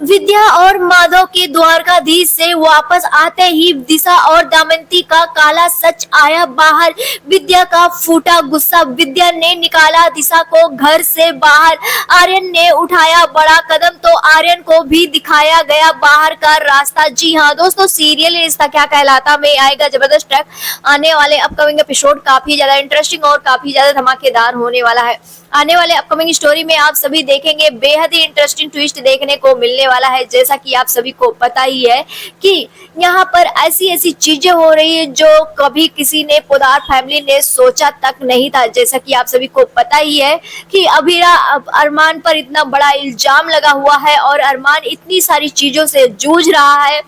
विद्या और माधव के द्वारकाधीश से वापस आते ही दिशा और दमयंती का काला सच आया बाहर। विद्या का फूटा गुस्सा, विद्या ने निकाला दिशा को घर से बाहर। आर्यन ने उठाया बड़ा कदम तो आर्यन को भी दिखाया गया बाहर का रास्ता। जी हाँ दोस्तों, सीरियल रिश्ता क्या कहलाता में आएगा जबरदस्त ट्रैक। आने वाले अपकमिंग एपिसोड काफी ज्यादा इंटरेस्टिंग और काफी ज्यादा धमाकेदार होने वाला है। आने वाले अपकमिंग स्टोरी में आप सभी देखेंगे बेहद ही इंटरेस्टिंग ट्विस्ट देखने को मिलने वाला है। जैसा कि आप सभी को पता ही है कि यहाँ पर ऐसी ऐसी चीजें हो रही है जो कभी किसी ने पोद्दार फैमिली ने सोचा तक नहीं था। जैसा कि आप सभी को पता ही है कि अभीरा अरमान पर इतना बड़ा इल्जाम लगा हुआ है और अरमान इतनी सारी चीजों से जूझ रहा है।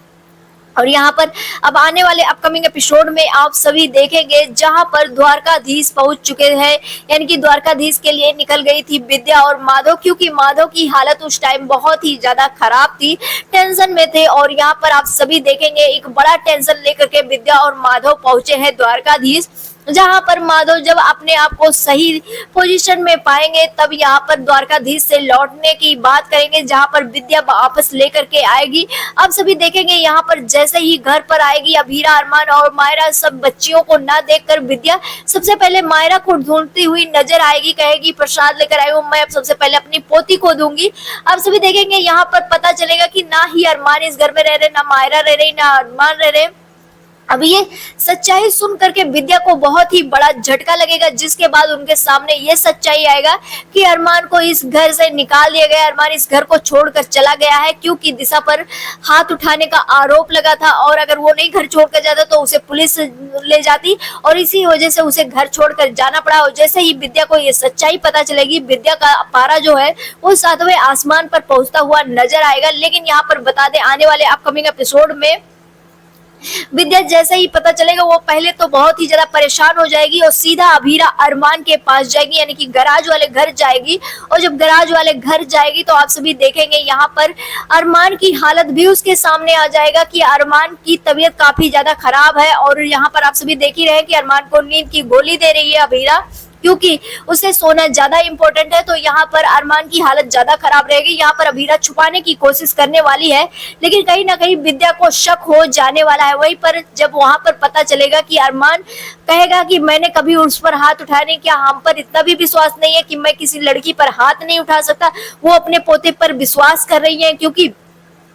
और यहाँ पर अब आने वाले अपकमिंग एपिसोड में आप सभी देखेंगे जहां पर द्वारकाधीश पहुंच चुके हैं, यानी कि द्वारकाधीश के लिए निकल गई थी विद्या और माधव, क्योंकि माधव की हालत उस टाइम बहुत ही ज्यादा खराब थी, टेंशन में थे। और यहाँ पर आप सभी देखेंगे एक बड़ा टेंशन लेकर के विद्या और माधव पहुंचे हैं द्वारकाधीश, जहां पर माधव जब अपने आप को सही पोजीशन में पाएंगे तब यहाँ पर द्वारकाधीश से लौटने की बात करेंगे, जहां पर विद्या वापस लेकर के आएगी। आप सभी देखेंगे यहाँ पर जैसे ही घर पर आएगी अभीरा, अरमान और मायरा सब बच्चियों को ना देखकर विद्या सबसे पहले मायरा को ढूंढती हुई नजर आएगी, कहेगी प्रसाद लेकर आई हूँ, मैं अब सबसे पहले अपनी पोती को दूंगी। आप सभी देखेंगे यहाँ पर पता चलेगा कि ना ही अरमान इस घर में रह रहे, ना मायरा रह रही, ना अरमान रह रहे। अब ये सच्चाई सुन करके विद्या को बहुत ही बड़ा झटका लगेगा, जिसके बाद उनके सामने ये सच्चाई आएगा कि अरमान को इस घर से निकाल दिया गया, अरमान इस घर को छोड़कर चला गया है क्योंकि दिशा पर हाथ उठाने का आरोप लगा था और अगर वो नहीं घर छोड़कर जाता तो उसे पुलिस ले जाती और इसी वजह से उसे घर छोड़कर जाना पड़ा। और जैसे ही विद्या को ये सच्चाई पता चलेगी, विद्या का पारा जो है वो 7वें आसमान पर पहुंचता हुआ नजर आएगा। लेकिन यहाँ पर बता दें आने वाले अपकमिंग एपिसोड में विद्या जैसे ही पता चलेगा वो पहले तो बहुत ही ज्यादा परेशान हो जाएगी और सीधा अभीरा अरमान के पास जाएगी, यानी कि गराज वाले घर जाएगी। और जब गराज वाले घर जाएगी तो आप सभी देखेंगे यहाँ पर अरमान की हालत भी उसके सामने आ जाएगा कि अरमान की तबीयत काफी ज्यादा खराब है। और यहाँ पर आप सभी देख ही रहे कि अरमान को नींद की गोली दे रही है अभीरा, क्योंकि उसे सोना ज्यादा इंपॉर्टेंट है। तो यहाँ पर अरमान की हालत ज्यादा खराब रहेगी। यहाँ पर अभीरा छुपाने की कोशिश करने वाली है, लेकिन कहीं ना कहीं विद्या को शक हो जाने वाला है। वहीं पर जब वहां पर पता चलेगा कि अरमान कहेगा कि मैंने कभी उस पर हाथ उठाया नहीं, क्या हम पर इतना भी विश्वास नहीं है कि मैं किसी लड़की पर हाथ नहीं उठा सकता। वो अपने पोते पर विश्वास कर रही है क्योंकि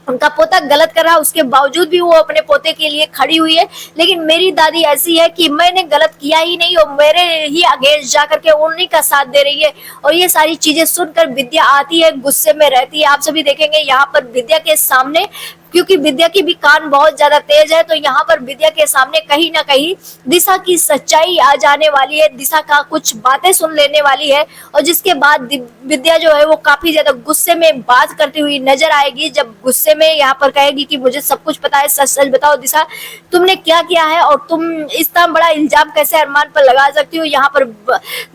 उनका पोता गलत कर रहा है, उसके बावजूद भी वो अपने पोते के लिए खड़ी हुई है। लेकिन मेरी दादी ऐसी है कि मैंने गलत किया ही नहीं और मेरे ही अगेंस्ट जा करके उन्हीं का साथ दे रही है। और ये सारी चीजें सुनकर विद्या आती है, गुस्से में रहती है। आप सभी देखेंगे यहाँ पर विद्या के सामने, क्योंकि विद्या की भी कान बहुत ज्यादा तेज है, तो यहाँ पर विद्या के सामने कहीं ना कहीं दिशा की सच्चाई आ जाने वाली है, दिशा का कुछ बातें सुन लेने वाली है। और जिसके बाद विद्या जो है वो काफी ज्यादा गुस्से में बात करती हुई नजर आएगी। जब गुस्से में यहाँ पर कहेगी कि मुझे सब कुछ पता है, सच सच बताओ दिशा तुमने क्या किया है और तुम इतना बड़ा इल्जाम कैसे अरमान पर लगा सकती हो। यहाँ पर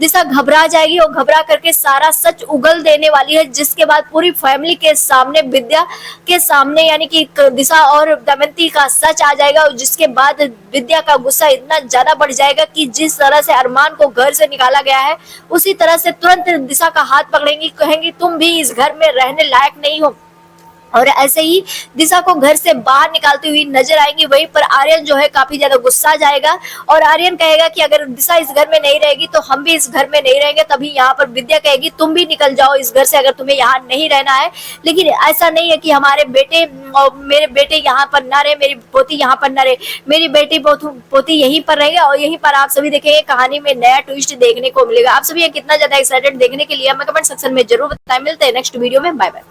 दिशा घबरा जाएगी और घबरा करके सारा सच उगल देने वाली है, जिसके बाद पूरी फैमिली के सामने, विद्या के सामने, यानी कि दिशा और दमयंती का सच आ जाएगा। और जिसके बाद विद्या का गुस्सा इतना ज्यादा बढ़ जाएगा कि जिस तरह से अरमान को घर से निकाला गया है उसी तरह से तुरंत दिशा का हाथ पकड़ेंगी, कहेंगी तुम भी इस घर में रहने लायक नहीं हो। और ऐसे ही दिशा को घर से बाहर निकालती हुई नजर आएंगी। वहीं पर आर्यन जो है काफी ज्यादा गुस्सा जाएगा और आर्यन कहेगा कि अगर दिशा इस घर में नहीं रहेगी तो हम भी इस घर में नहीं रहेंगे। तभी यहाँ पर विद्या कहेगी तुम भी निकल जाओ इस घर से अगर तुम्हें यहाँ नहीं रहना है। लेकिन ऐसा नहीं है कि हमारे बेटे और मेरे बेटे यहाँ पर ना रहे, मेरी पोती यहाँ पर ना रहे, मेरी बेटी पोती यहीं पर रहेगा। और यहीं पर आप सभी देखेंगे कहानी में नया ट्विस्ट देखने को मिलेगा। आप सभी कितना ज्यादा एक्साइटेड देखने के लिए हमें कमेंट सेक्शन में जरूर बताएं। मिलते हैं नेक्स्ट वीडियो में, बाय बाय।